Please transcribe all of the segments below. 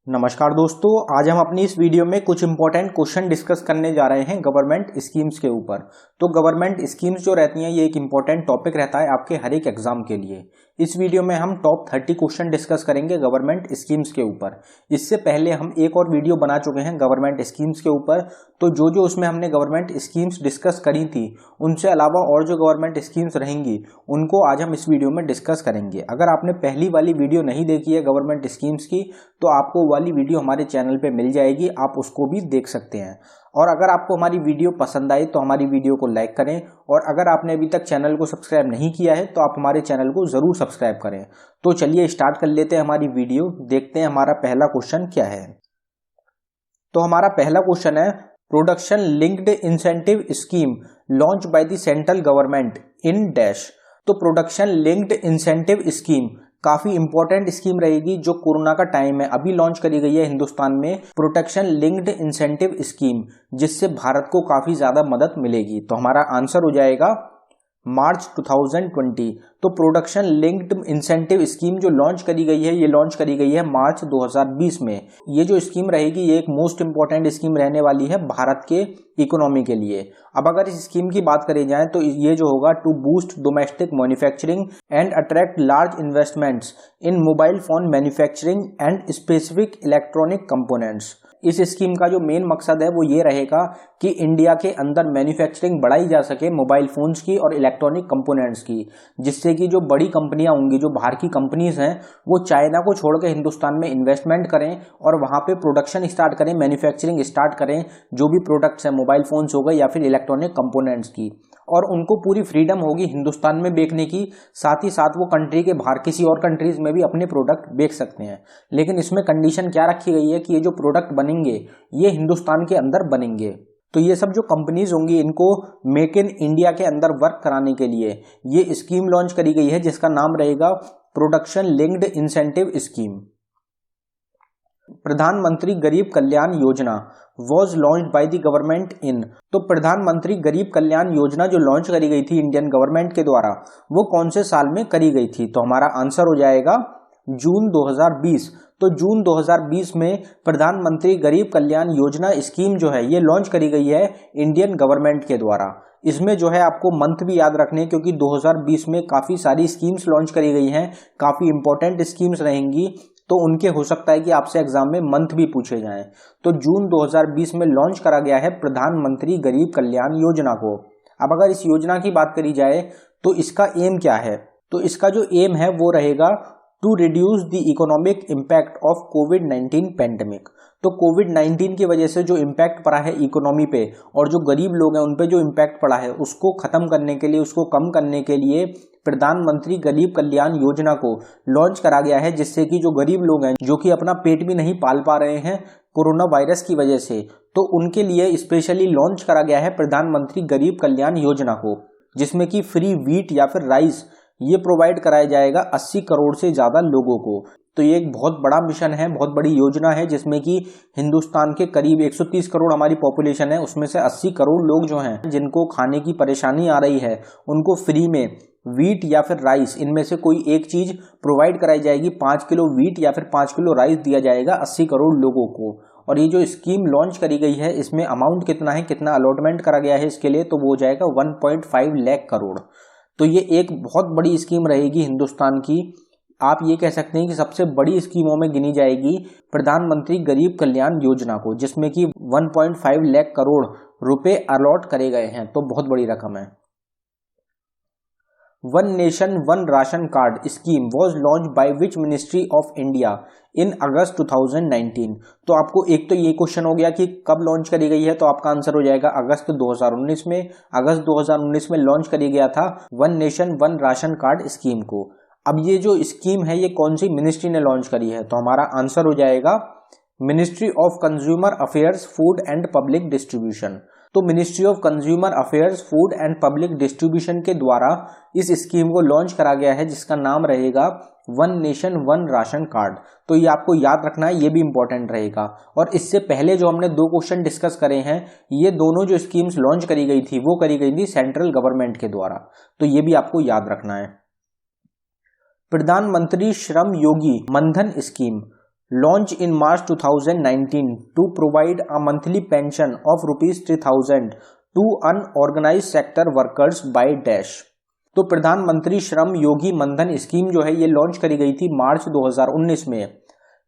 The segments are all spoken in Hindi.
नमस्कार दोस्तों, आज हम अपनी इस वीडियो में कुछ इंपॉर्टेंट क्वेश्चन डिस्कस करने जा रहे हैं गवर्नमेंट स्कीम्स के ऊपर। तो गवर्नमेंट स्कीम्स जो रहती हैं ये एक इंपॉर्टेंट टॉपिक रहता है आपके हर एक एग्जाम के लिए। इस वीडियो में हम टॉप 30 क्वेश्चन डिस्कस करेंगे गवर्नमेंट स्कीम्स के ऊपर। इससे पहले हम एक और वीडियो बना चुके हैं गवर्नमेंट स्कीम्स के ऊपर, तो जो उसमें हमने गवर्नमेंट स्कीम्स डिस्कस करी थी उनसे अलावा और जो गवर्नमेंट स्कीम्स रहेंगी उनको आज हम इस वीडियो में डिस्कस करेंगे। अगर आपने पहली वाली वीडियो नहीं देखी है गवर्नमेंट स्कीम्स की तो आपको वाली वीडियो हमारे चैनल पे मिल जाएगी, आप उसको भी देख सकते हैं। और अगर आपको हमारी वीडियो पसंद आई तो हमारी वीडियो को लाइक करें, और अगर आपने अभी तक चैनल को सब्सक्राइब नहीं किया है तो आप हमारे चैनल को जरूर सब्सक्राइब करें। तो चलिए स्टार्ट कर लेते हैं हमारी वीडियो, देखते हैं हमारा पहला क्वेश्चन क्या है। तो हमारा पहला क्वेश्चन है, production linked incentive scheme launch by the central government in dash. तो प्रोडक्शन लिंक्ड इंसेंटिव स्कीम काफी इंपॉर्टेंट स्कीम रहेगी जो कोरोना का टाइम है, अभी लॉन्च करी गई है हिंदुस्तान में प्रोटेक्शन लिंक्ड इंसेंटिव स्कीम, जिससे भारत को काफी ज्यादा मदद मिलेगी। तो हमारा आंसर हो जाएगा मार्च 2020। तो प्रोडक्शन लिंक्ड इंसेंटिव स्कीम जो लॉन्च करी गई है ये लॉन्च करी गई है मार्च 2020 में। ये जो स्कीम रहेगी ये एक मोस्ट इंपॉर्टेंट स्कीम रहने वाली है भारत के इकोनॉमी के लिए। अब अगर इस स्कीम की बात करी जाए तो ये जो होगा to boost domestic manufacturing and attract large investments in mobile phone manufacturing and specific electronic components. इस स्कीम का जो मेन मकसद है वो ये रहेगा कि इंडिया के अंदर मैन्युफैक्चरिंग बढ़ाई जा सके मोबाइल फोन्स की और इलेक्ट्रॉनिक कंपोनेंट्स की, जिससे कि जो बड़ी कंपनियां होंगी, जो बाहर की कंपनीज हैं, वो चाइना को छोड़ के हिंदुस्तान में इन्वेस्टमेंट करें और वहां पे प्रोडक्शन स्टार्ट करें, मैन्युफैक्चरिंग स्टार्ट करें जो भी प्रोडक्ट्स हैं, मोबाइल फोन्स हो गए या फिर इलेक्ट्रॉनिक कंपोनेंट्स की। और उनको पूरी फ्रीडम होगी हिंदुस्तान में बेचने की, साथ ही साथ वो कंट्री के बाहर किसी और कंट्रीज में भी अपने प्रोडक्ट बेच सकते हैं। लेकिन इसमें कंडीशन क्या रखी गई है कि ये जो प्रोडक्ट बनेंगे ये हिंदुस्तान के अंदर बनेंगे। तो ये सब जो कंपनीज होंगी इनको मेक इन इंडिया के अंदर वर्क कराने के लिए ये स्कीम लॉन्च करी गई है जिसका नाम रहेगा प्रोडक्शन लिंक्ड इंसेंटिव स्कीम। प्रधानमंत्री गरीब Kalyan Yojana was launch by the government in. तो प्रधानमंत्री गरीब कल्याण योजना जो लॉन्च करी गई थी इंडियन गवर्नमेंट के द्वारा वो कौन से साल में करी गई थी? तो हमारा आंसर हो जाएगा जून 2020। तो जून 2020 में प्रधानमंत्री गरीब कल्याण योजना स्कीम जो है ये लॉन्च करी गई है इंडियन गवर्नमेंट के द्वारा। इसमें जो है आपको मंथ भी याद रखने, क्योंकि 2020 में काफी सारी स्कीम्स लॉन्च करी गई हैं, काफी इंपॉर्टेंट स्कीम्स रहेंगी, तो उनके हो सकता है कि आपसे एग्जाम में मंथ भी पूछे जाएं। तो जून 2020 में लॉन्च करा गया है प्रधानमंत्री गरीब कल्याण योजना को। अब अगर इस योजना की बात करी जाए तो इसका एम क्या है? तो इसका जो एम है वो रहेगा to reduce the economic impact of कोविड-19 पैंडेमिक। तो कोविड-19 की वजह से जो इम्पैक्ट पड़ा है इकोनॉमी पे और जो गरीब लोग हैं उन पे जो इम्पैक्ट पड़ा है उसको खत्म करने के लिए, उसको कम करने के लिए प्रधानमंत्री गरीब कल्याण योजना को लॉन्च करा गया है, जिससे कि जो गरीब लोग हैं जो कि अपना पेट भी नहीं पाल पा रहे हैं कोरोना वायरस की वजह से, तो उनके लिए स्पेशली लॉन्च करा गया है प्रधानमंत्री गरीब कल्याण योजना को, जिसमें कि फ्री व्हीट या फिर राइस ये प्रोवाइड कराया जाएगा 80 करोड़ से ज्यादा लोगों को। तो ये एक बहुत बड़ा मिशन है, बहुत बड़ी योजना है, जिसमें कि हिंदुस्तान के करीब 130 करोड़ हमारी पॉपुलेशन है, उसमें से 80 करोड़ लोग जो हैं जिनको खाने की परेशानी आ रही है उनको फ्री में व्हीट या फिर राइस इनमें से कोई एक चीज प्रोवाइड कराई जाएगी। 5 किलो व्हीट या फिर 5 किलो राइस दिया जाएगा 80 करोड़ लोगों को। और ये जो स्कीम लॉन्च करी गई है इसमें अमाउंट कितना है, कितना अलॉटमेंट करा गया है इसके लिए, तो वो हो जाएगा 1.5 लाख करोड़। तो ये एक बहुत बड़ी स्कीम रहेगी हिंदुस्तान की। आप ये कह सकते हैं कि सबसे बड़ी स्कीमों में गिनी जाएगी प्रधानमंत्री गरीब कल्याण योजना को, जिसमें कि 1.5 लाख करोड़ रुपए अलॉट करे गए हैं, तो बहुत बड़ी रकम है। One nation one ration card scheme was launch by which ministry of India in August 2019। तो आपको एक तो ये क्वेश्चन हो गया कि कब लॉन्च करी गई है, तो आपका आंसर हो जाएगा अगस्त 2019 में। अगस्त 2019 में लॉन्च करी गया था one nation one ration card scheme को। अब ये जो स्कीम है ये कौन सी मिनिस्ट्री ने लॉन्च करी है? तो हमारा आंसर हो जाएगा ministry of consumer affairs food and public distribution. तो ministry of consumer affairs food and public distribution के द्वारा इस स्कीम को लॉन्च करा गया है, जिसका नाम रहेगा one nation one ration card. तो ये आपको याद रखना है, ये भी इंपॉर्टेंट रहेगा। और इससे पहले जो हमने दो क्वेश्चन डिस्कस करे हैं, ये दोनों जो स्कीम्स लॉन्च करी गई थी वो करी गई थी सेंट्रल गवर्नमेंट के द्वारा, तो ये भी आपको याद रखना है। Pradhan Mantri Shram Yogi Maandhan scheme launch in March 2019 to provide a monthly pension of ₹3,000 to unorganised sector workers by dash. तो प्रधानमंत्री श्रम योगी मनधन स्कीम जो है ये लॉन्च करी गई थी मार्च 2019 में,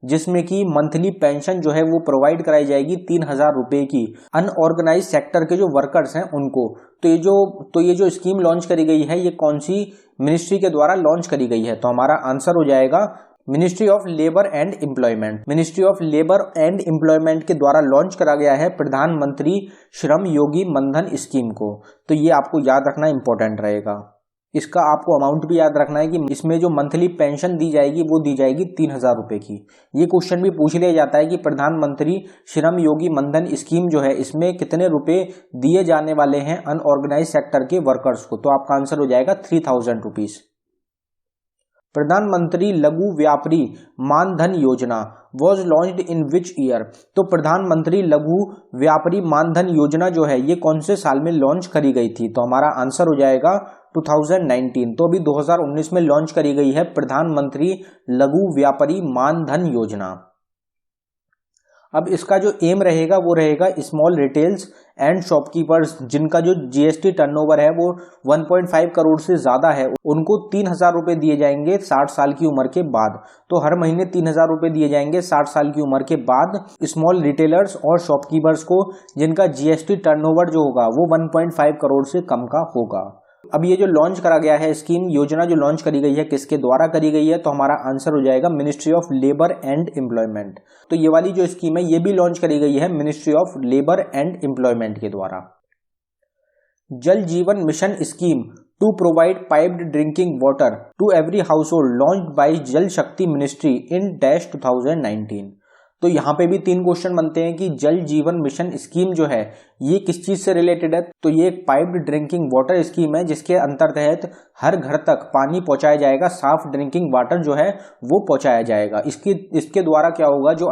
जिसमें कि मंथली पेंशन जो है वो प्रोवाइड कराई जाएगी 3,000 रुपए की अनऑर्गेनाइज सेक्टर के जो वर्कर्स हैं उनको। तो ये जो स्कीम लॉन्च करी गई है ये कौन सी मिनिस्ट्री के द्वारा लॉन्च करी गई है? तो हमारा आंसर हो जाएगा ministry of labour and employment. Ministry of labour and employment के द्वारा लॉन्च करा गया है प्रधानमंत्री श्रम योगी मनधन स्कीम को। तो ये आपको याद रखना इंपॉर्टेंट रहेगा। इसका आपको अमाउंट भी याद रखना है कि इसमें जो मंथली पेंशन दी जाएगी वो दी जाएगी 3,000 रुपए की। ये क्वेश्चन भी पूछ लिया जाता है कि प्रधानमंत्री श्रम योगी मनधन स्कीम जो है इसमें कितने रुपए दिए जाने वाले हैं अनऑर्गेनाइज सेक्टर के वर्कर्स को। तो आपका आंसर हो जाएगा 3,000 रुपीज। प्रधानमंत्री लघु व्यापारी मानधन योजना was launched in which year? तो प्रधानमंत्री लघु व्यापारी मानधन योजना जो है ये कौन से साल में लॉन्च करी गई थी? तो हमारा आंसर हो जाएगा 2019। तो अभी 2019 में लॉन्च करी गई है प्रधानमंत्री लघु व्यापारी मानधन योजना। अब इसका जो एम रहेगा वो रहेगा स्मॉल रिटेल्स एंड शॉपकीपर्स जिनका जो जीएसटी टर्नओवर है वो 1.5 करोड़ से ज्यादा है, उनको 3,000 रुपए दिए जाएंगे 60 साल की उम्र के बाद। तो हर महीने 3,000 रुपए दिए जाएंगे 60 साल की उम्र के बाद स्मॉल रिटेलर्स और शॉपकीपर्स को जिनका जीएसटी टर्नओवर जो होगा वो 1.5 करोड़ से कम का होगा। अब ये जो लॉन्च करा गया है स्कीम योजना जो लॉन्च करी गई है किसके द्वारा करी गई है? तो हमारा आंसर हो जाएगा ministry of labour and employment. तो ये वाली जो स्कीम है ये भी लॉन्च करी गई है ministry of labour and employment के द्वारा। Jal Jeevan mission scheme to provide piped drinking water to every household launched by Jal Shakti ministry in dash 2019। तो यहाँ पे भी 3 क्वेश्चन बनते हैं कि जल जीवन मिशन स्कीम जो है ये किस चीज से रिलेटेड है? तो ये एक पाइप्ड ड्रिंकिंग वाटर स्कीम है जिसके अंतर्गत हर घर तक पानी पहुंचाया जाएगा, साफ ड्रिंकिंग वाटर जो है वो पहुंचाया जाएगा। इसके द्वारा क्या होगा, जो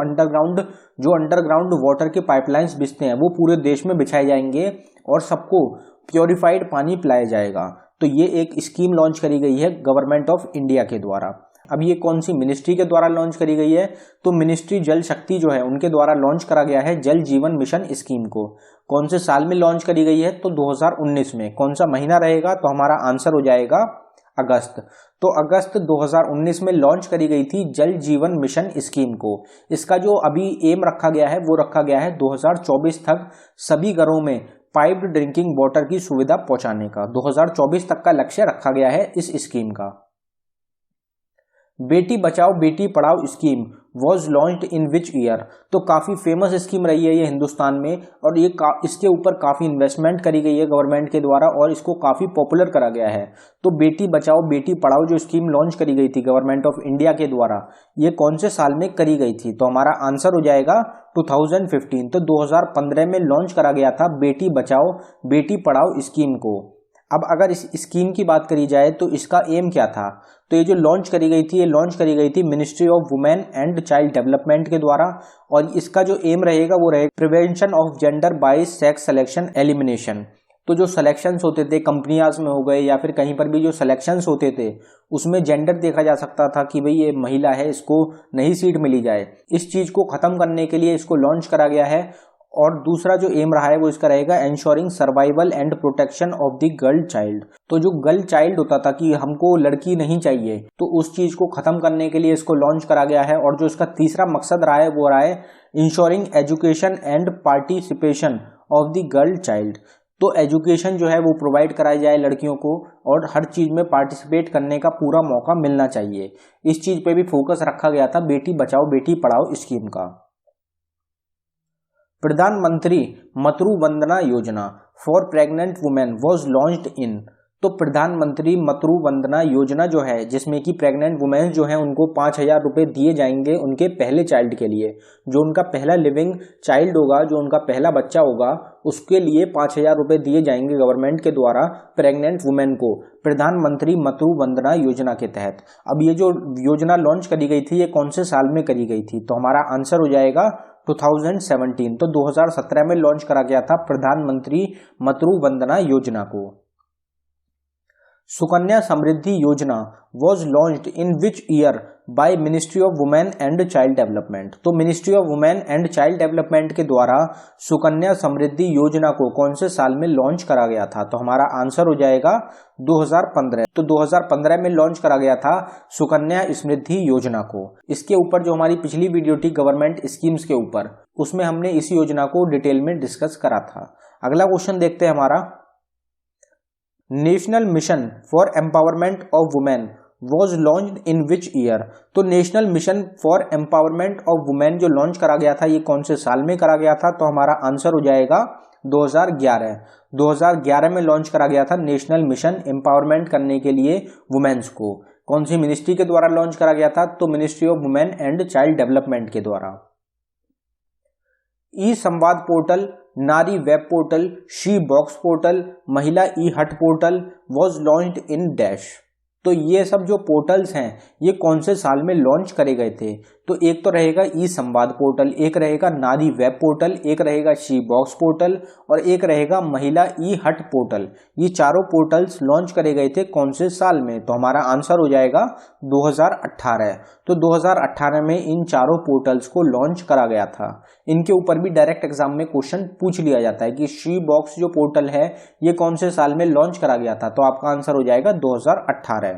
अंडरग्राउंड वाटर के पाइपलाइंस बिछते हैं वो पूरे देश में बिछाए जाएंगे और सबको प्योरीफाइड पानी पिलाया जाएगा। तो ये एक स्कीम लॉन्च करी गई है गवर्नमेंट ऑफ इंडिया के द्वारा। अब ये कौन सी मिनिस्ट्री के द्वारा लॉन्च करी गई है? तो मिनिस्ट्री जल शक्ति जो है उनके द्वारा लॉन्च करा गया है जल जीवन मिशन स्कीम को। कौन से साल में लॉन्च करी गई है? तो 2019 में। कौन सा महीना रहेगा? तो हमारा आंसर हो जाएगा अगस्त। तो अगस्त 2019 में लॉन्च करी गई थी जल जीवन मिशन स्कीम को। इसका जो अभी एम रखा गया है वो रखा गया है 2024 तक सभी घरों में पाइप्ड ड्रिंकिंग वाटर की सुविधा पहुंचाने का। 2024 तक का लक्ष्य रखा गया है इस स्कीम का। Beti Bachao Beti Padhao scheme was launched in which year? तो काफी फेमस स्कीम रही है ये हिंदुस्तान में और ये इसके ऊपर काफी इन्वेस्टमेंट करी गई है गवर्नमेंट के द्वारा और इसको काफी पॉपुलर करा गया है। तो बेटी बचाओ बेटी पढ़ाओ जो स्कीम लॉन्च करी गई थी गवर्नमेंट ऑफ इंडिया के द्वारा ये कौन से साल में करी गई थी? तो हमारा आंसर हो जाएगा 2015। तो 2015 में लॉन्च करा गया था बेटी बचाओ बेटी पढ़ाओ स्कीम को। अब अगर इस स्कीम की बात करी जाए तो इसका एम क्या था? तो ये जो लॉन्च करी गई थी ये लॉन्च करी गई थी ministry of women and child development के द्वारा और इसका जो एम रहेगा वो रहेगा प्रिवेंशन ऑफ जेंडर बाइस सेक्स सिलेक्शन एलिमिनेशन। तो जो सिलेक्शंस होते थे कंपनियाज में हो गए या फिर कहीं पर भी जो सिलेक्शंस होते थे उसमें जेंडर देखा जा सकता था कि भाई ये महिला है इसको नहीं सीट मिली जाए। इस चीज को खत्म करने के लिए इसको लॉन्च करा गया है। और दूसरा जो एम रहा है वो इसका रहेगा ensuring survival and protection of the girl child. तो जो गर्ल चाइल्ड होता था कि हमको लड़की नहीं चाहिए तो उस चीज को खत्म करने के लिए इसको लॉन्च करा गया है। और जो इसका तीसरा मकसद रहा है वो रहा है ensuring education and participation of the girl child. तो एजुकेशन जो है वो प्रोवाइड कराई जाए लड़कियों को और हर चीज में पार्टिसिपेट करने का पूरा मौका मिलना चाहिए। इस चीज पे भी फोकस रखा गया था बेटी बचाओ बेटी पढ़ाओ स्कीम का। प्रधानमंत्री मातृ Vandana Yojana for pregnant women was launched इन? तो प्रधानमंत्री मातृ वंदना योजना जो है जिसमें कि प्रेग्नेंट वुमेन जो है उनको 5,000 रुपए दिए जाएंगे उनके पहले चाइल्ड के लिए। जो उनका पहला लिविंग चाइल्ड होगा जो उनका पहला बच्चा होगा उसके लिए 5,000 रुपए दिए जाएंगे गवर्नमेंट के द्वारा प्रेग्नेंट वुमेन को प्रधानमंत्री मातृ वंदना योजना के तहत। अब ये जो योजना लॉन्च करी गई थी ये कौन से साल में करी गई थी? तो हमारा आंसर हो जाएगा 2017। तो 2017 में लॉन्च करा गया था प्रधानमंत्री मातृ वंदना योजना को। Sukanya Samriddhi Yojana was launched in which year by ministry of women and child development. तो ministry of women and child development के द्वारा सुकन्या समृद्धि योजना को कौन से साल में लॉन्च करा गया था? तो हमारा आंसर हो जाएगा 2015। तो 2015 में लॉन्च करा गया था सुकन्या समृद्धि योजना को। इसके ऊपर जो हमारी पिछली वीडियो थी गवर्नमेंट स्कीम्स के ऊपर, उसमें हमने इस योजना को डिटेल में डिस्कस करा था। अगला क्वेश्चन देखते हैं हमारा, national mission for empowerment of women was launched in which year. तो national mission for empowerment of women जो लॉन्च करा गया था ये कौन से साल में करा गया था? तो हमारा आंसर हो जाएगा 2011। 2011 में लॉन्च करा गया था नेशनल मिशन एम्पावरमेंट करने के लिए वुमेन्स को। कौन सी मिनिस्ट्री के द्वारा लॉन्च करा गया था? तो ministry of women and child development के द्वारा। ई संवाद पोर्टल, नारी web portal, she box portal, महिला ई हट portal was launched in dash. तो ये सब जो पोर्टल्स हैं ये कौन से साल में लॉन्च करे गए थे? तो एक तो रहेगा ई संवाद पोर्टल, एक रहेगा नारी वेब पोर्टल, एक रहेगा शी बॉक्स पोर्टल और एक रहेगा महिला ई हट पोर्टल। ये चारों पोर्टल्स लॉन्च करे गए थे कौन से साल में? तो हमारा आंसर हो जाएगा 2018। तो 2018 में इन चारों पोर्टल्स को लॉन्च करा गया था। इनके ऊपर भी डायरेक्ट एग्जाम में क्वेश्चन पूछ लिया जाता है कि शी बॉक्स जो पोर्टल है ये कौन से साल में लॉन्च करा गया था? तो आपका आंसर हो जाएगा 2018।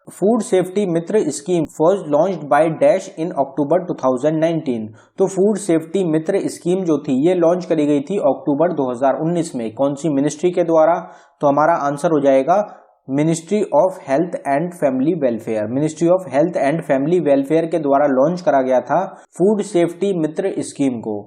Food safety Mitra scheme first launched by dash in October 2019। तो फूड सेफ्टी मित्र स्कीम जो थी ये लॉन्च करी गई थी अक्टूबर 2019 में। कौन सी मिनिस्ट्री के द्वारा? तो हमारा आंसर हो जाएगा ministry of health and family welfare. Ministry of health and family welfare के द्वारा लॉन्च करा गया था फूड सेफ्टी मित्र स्कीम को।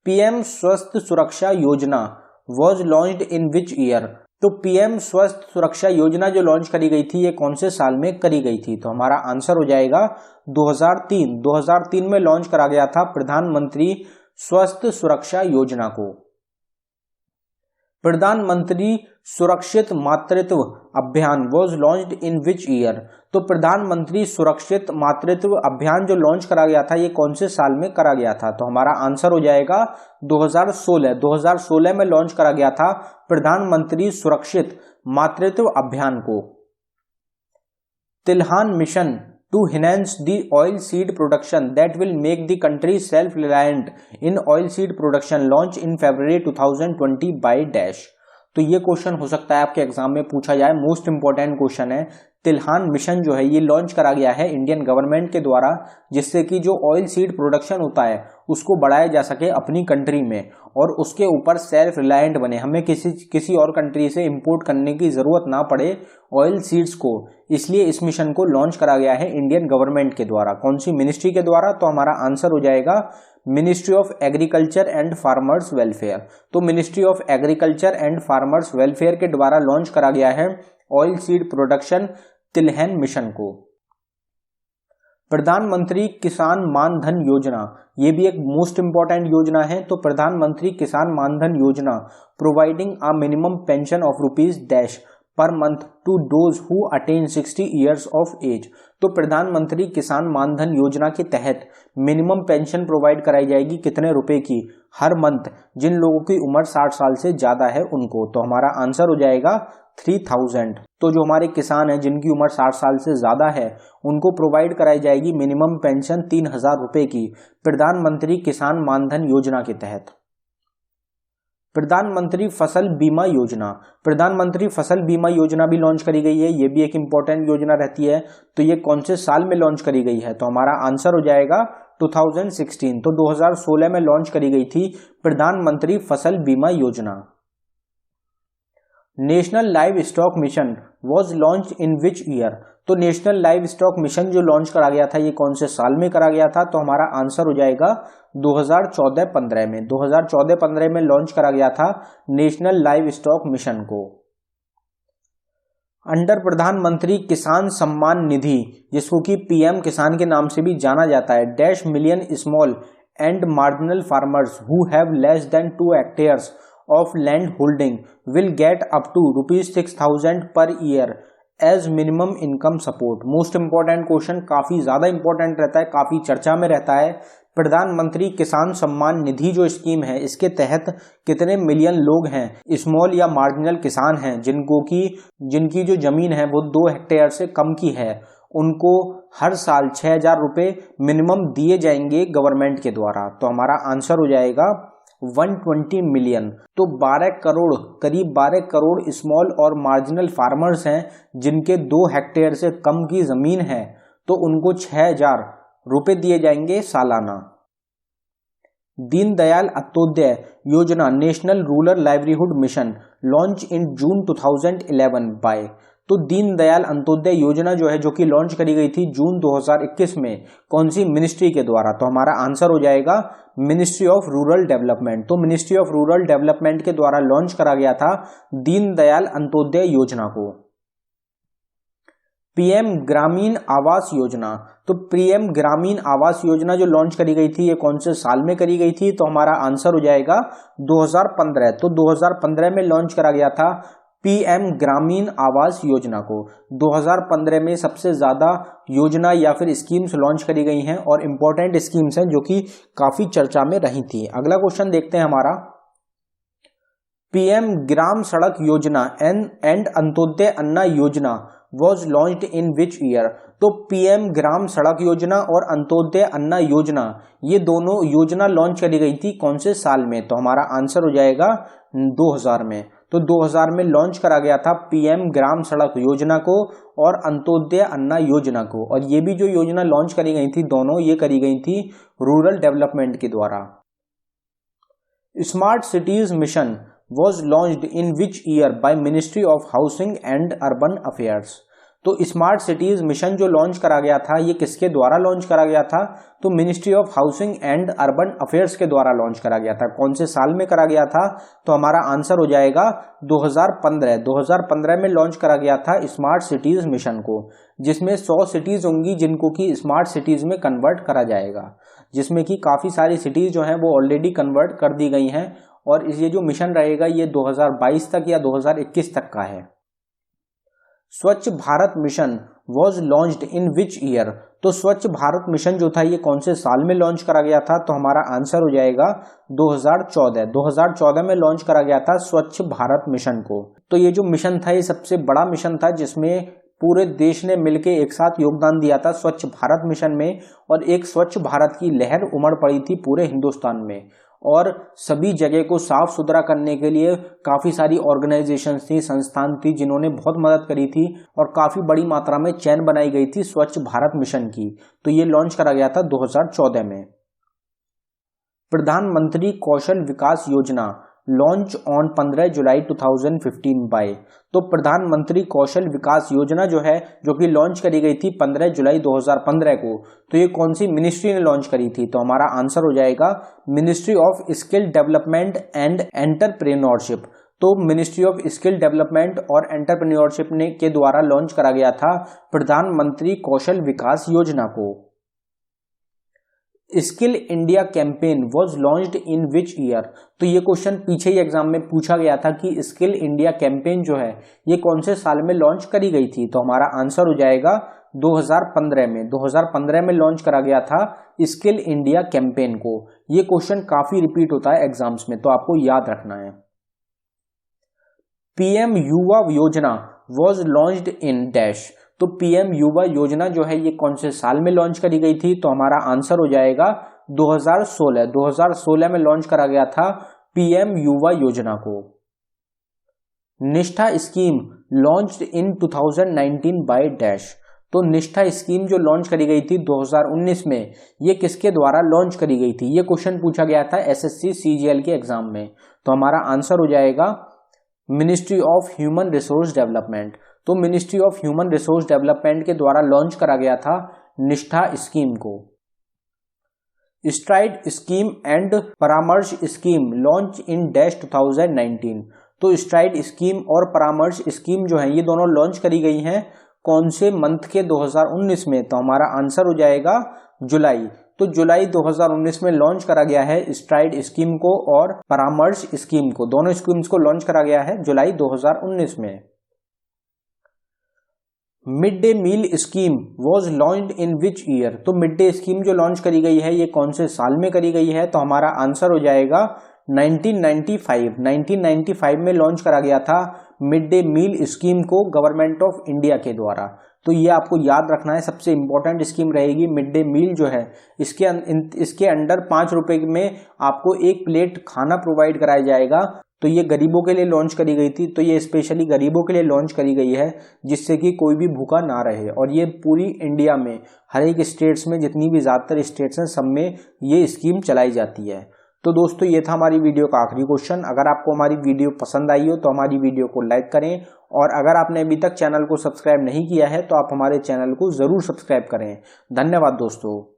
पीएम स्वस्थ सुरक्षा योजना was launched in which year. तो पीएम स्वस्थ सुरक्षा योजना जो लॉन्च करी गई थी ये कौन से साल में करी गई थी? तो हमारा आंसर हो जाएगा 2003। 2003 में लॉन्च करा गया था प्रधानमंत्री स्वस्थ सुरक्षा योजना को। प्रधानमंत्री सुरक्षित मातृत्व अभियान was launched in which year. तो प्रधानमंत्री सुरक्षित मातृत्व अभियान जो लॉन्च करा गया था ये कौन से साल में करा गया था? तो हमारा आंसर हो जाएगा 2016। 2016 में लॉन्च करा गया था प्रधानमंत्री सुरक्षित मातृत्व अभियान को। तिलहान mission to enhance the oil seed production that will make the country self-reliant in oil seed production launch in February 2020 by dash। तो ये क्वेश्चन हो सकता है आपके एग्जाम में पूछा जाए, मोस्ट इंपॉर्टेंट क्वेश्चन है। तिलहान मिशन जो है ये लॉन्च करा गया है इंडियन गवर्नमेंट के द्वारा, जिससे कि जो ऑयल सीड प्रोडक्शन होता है उसको बढ़ाया जा सके अपनी कंट्री में और उसके ऊपर सेल्फ रिलायंट बने, हमें किसी और कंट्री से इंपोर्ट करने की जरूरत ना पड़े ऑयल सीड्स को। इसलिए इस मिशन को लॉन्च करा गया है इंडियन गवर्नमेंट के द्वारा। कौन सी मिनिस्ट्री के द्वारा? तो हमारा आंसर हो जाएगा ministry of agriculture and farmers welfare. तो ministry of agriculture and farmers welfare के द्वारा लॉन्च करा गया है ऑयल सीड प्रोडक्शन तिलहन मिशन को। प्रधानमंत्री किसान मान धन योजना, ये भी एक मोस्ट इंपॉर्टेंट योजना है। तो प्रधानमंत्री किसान Maan Dhan Yojana providing a minimum pension of rupees dash per month to those who attain 60 years of age. तो प्रधानमंत्री किसान मानधन योजना के तहत मिनिमम पेंशन प्रोवाइड कराई जाएगी कितने रुपए की? हर मंथ जिन लोगों की उम्र 60 साल से ज्यादा है उनको। तो हमारा आंसर हो जाएगा 3000। तो जो हमारे किसान हैं जिनकी उम्र 60 साल से ज्यादा है उनको प्रोवाइड कराई जाएगी मिनिमम पेंशन 3000 रुपए की प्रधानमंत्री किसान मानधन योजना के तहत। प्रधानमंत्री फसल बीमा योजना, प्रधानमंत्री फसल बीमा योजना भी लॉन्च करी गई है। ये भी एक इंपॉर्टेंट योजना रहती है। तो ये कौन से साल में लॉन्च करी गई है? तो हमारा आंसर हो जाएगा 2016। तो 2016 में लॉन्च करी गई थी प्रधानमंत्री फसल बीमा योजना। National live stock mission was launch in which year. तो नेशनल लाइव स्टॉक मिशन जो लॉन्च करा गया था ये कौन से साल में करा गया था? तो हमारा आंसर हो जाएगा 2014-15 में। 2014-15 में लॉन्च करा गया था नेशनल लाइव स्टॉक मिशन को। अंडर प्रधानमंत्री किसान सम्मान निधि, जिसको कि पीएम किसान के नाम से भी जाना जाता है, dash million small and marginal farmers who have less than 2 hectares of land holding will get up to ₹6,000 per year as minimum income support. Most important question, काफी ज्यादा इंपॉर्टेंट रहता है, काफी चर्चा में रहता है। प्रधानमंत्री किसान सम्मान निधि जो स्कीम है, इसके तहत कितने मिलियन लोग हैं, स्मॉल या मार्जिनल किसान हैं, जिनकी जो जमीन है वो 2 हेक्टेयर से कम की है, उनको हर साल 6,000 रुपए मिनिमम दिए जाएंगे गवर्नमेंट के द्वारा। तो हमारा आंसर हो जाएगा 120 मिलियन। तो 12 करोड़, करीब 12 करोड़ स्मॉल और मार्जिनल फार्मर्स हैं जिनके 2 हेक्टेयर से कम की जमीन है, तो उनको 6,000 रुपए दिए जाएंगे सालाना। Deendayal Antyodaya Yojana national rural livelihood mission launch in June 2011 by. तो दीनदयाल अंत्योदय योजना जो है, जो कि लॉन्च करी गई थी जून 2021 में, कौन सी मिनिस्ट्री के द्वारा? तो हमारा आंसर हो जाएगा मिनिस्ट्री ऑफ रूरल डेवलपमेंट। तो मिनिस्ट्री ऑफ रूरल डेवलपमेंट के द्वारा लॉन्च करा गया था दीनदयाल अंत्योदय योजना को। पीएम ग्रामीण आवास योजना, तो पीएम ग्रामीण आवास योजना जो लॉन्च करी गई थी, ये कौन से साल में करी गई थी? तो हमारा आंसर हो जाएगा 2015। तो 2015 में लॉन्च करा गया था पीएम ग्रामीण आवास योजना को। 2015 में सबसे ज्यादा योजना या फिर स्कीम्स लॉन्च करी गई हैं और इंपॉर्टेंट स्कीम्स हैं जो कि काफी चर्चा में रही थी। अगला क्वेश्चन देखते हैं हमारा, पीएम ग्राम सड़क योजना एंड अंत्योदय अन्ना योजना was launched in which year? तो पीएम ग्राम सड़क योजना और अंत्योदय अन्ना योजना, ये दोनों योजना लॉन्च करी गई थी कौन से साल में? तो हमारा आंसर हो जाएगा 2000 में। तो 2000 में लॉन्च करा गया था पीएम ग्राम सड़क योजना को और अंत्योदय अन्ना योजना को। और ये भी जो योजना लॉन्च करी गई थी, दोनों ये करी गई थी रूरल डेवलपमेंट के द्वारा। Smart cities mission was launched in which year by Ministry of Housing and Urban Affairs? तो स्मार्ट सिटीज मिशन जो लॉन्च करा गया था, ये किसके द्वारा लॉन्च करा गया था? तो ministry of housing and urban affairs के द्वारा लॉन्च करा गया था। कौन से साल में करा गया था? तो हमारा आंसर हो जाएगा 2015। 2015 में लॉन्च करा गया था स्मार्ट सिटीज मिशन को, जिसमें 100 सिटीज होंगी जिनको कि स्मार्ट सिटीज में कन्वर्ट करा जाएगा, जिसमें कि काफी सारी सिटीज जो हैं वो ऑलरेडी कन्वर्ट कर दी गई हैं। और ये जो मिशन रहेगा ये 2022 तक या 2021 तक का है। स्वच्छ Bharat mission was launched in which year? तो स्वच्छ भारत मिशन जो था, ये कौन से साल में लॉन्च करा गया था? तो हमारा आंसर हो जाएगा 2014। 2014 में लॉन्च करा गया था स्वच्छ भारत मिशन को। तो ये जो मिशन था, ये सबसे बड़ा मिशन था जिसमें पूरे देश ने मिलकर एक साथ योगदान दिया था स्वच्छ भारत मिशन में, और एक स्वच्छ भारत की लहर उमड़ पड़ी थी पूरे हिंदुस्तान में। और सभी जगह को साफ सुथरा करने के लिए काफी सारी ऑर्गेनाइजेशंस थी, संस्थान थी, जिन्होंने बहुत मदद करी थी और काफी बड़ी मात्रा में चेन बनाई गई थी स्वच्छ भारत मिशन की। तो ये लॉन्च करा गया था 2014 में। प्रधानमंत्री कौशल विकास योजना लॉन्च ऑन 15 जुलाई 2015 बाय। तो प्रधानमंत्री कौशल विकास योजना जो है, जो कि लॉन्च करी गई थी 15 जुलाई 2015 को, तो ये कौन सी मिनिस्ट्री ने लॉन्च करी थी? तो हमारा आंसर हो जाएगा ministry of skill development and entrepreneurship. तो मिनिस्ट्री ऑफ स्किल डेवलपमेंट और एंटरप्रेन्योरशिप ने के द्वारा लॉन्च करा गया था प्रधानमंत्री कौशल विकास योजना को। Skill India campaign was launched in which year? तो ये क्वेश्चन पीछे ही एग्जाम में पूछा गया था कि स्किल इंडिया कैंपेन जो है ये कौन से साल में लॉन्च करी गई थी? तो हमारा आंसर हो जाएगा 2015 में। 2015 में लॉन्च करा गया था स्किल इंडिया कैंपेन को। ये क्वेश्चन काफी रिपीट होता है एग्जाम्स में, तो आपको याद रखना है। पीएम युवा योजना वॉज लॉन्च्ड इन डैश। तो पीएम युवा योजना जो है ये कौन से साल में लॉन्च करी गई थी? तो हमारा आंसर हो जाएगा 2016। 2016 में लॉन्च करा गया था पीएम युवा योजना को। निष्ठा scheme launched in 2019 bye dash. तो निष्ठा स्कीम जो लॉन्च करी गई थी 2019 में, ये किसके द्वारा लॉन्च करी गई थी? ये क्वेश्चन पूछा गया था एसएससी सीजीएल के एग्जाम में। तो हमारा आंसर हो जाएगा ministry of human resource development. तो ministry of human resource development के द्वारा लॉन्च करा गया था निष्ठा स्कीम को। Stride scheme and Paramarsh scheme launch in dash 2019। तो स्ट्राइड स्कीम और परामर्श स्कीम जो है ये दोनों लॉन्च करी गई हैं कौन से मंथ के? 2019 में। तो हमारा आंसर हो जाएगा जुलाई। तो जुलाई 2019 में लॉन्च करा गया है स्ट्राइड स्कीम को और परामर्श स्कीम को। दोनों स्कीम्स को लॉन्च करा गया है जुलाई 2019 में। Mid day meal scheme was launched in which year. तो मिड डे स्कीम जो लॉन्च करी गई है ये कौन से साल में करी गई है, तो हमारा आंसर हो जाएगा 1995 में लॉन्च करा गया था मिड डे मील स्कीम को गवर्नमेंट ऑफ इंडिया के द्वारा। तो ये आपको याद रखना है, सबसे इंपॉर्टेंट स्कीम रहेगी। मिड डे मील जो है इसके अंडर 5 रुपए में आपको एक प्लेट खाना प्रोवाइड कराया जाएगा। तो ये गरीबों के लिए लॉन्च करी गई थी, तो ये स्पेशली गरीबों के लिए लॉन्च करी गई है जिससे कि कोई भी भूखा ना रहे। और ये पूरी इंडिया में हर एक स्टेट्स में, जितनी भी ज़्यादातर स्टेट्स हैं, सब में ये स्कीम चलाई जाती है। तो दोस्तों ये था हमारी वीडियो का आखिरी क्वेश्चन। अगर आपको हमारी वीडियो पसंद आई हो तो हमारी वीडियो को लाइक करें, और अगर आपने अभी तक चैनल को सब्सक्राइब नहीं किया है तो आप हमारे चैनल को ज़रूर सब्सक्राइब करें। धन्यवाद दोस्तों।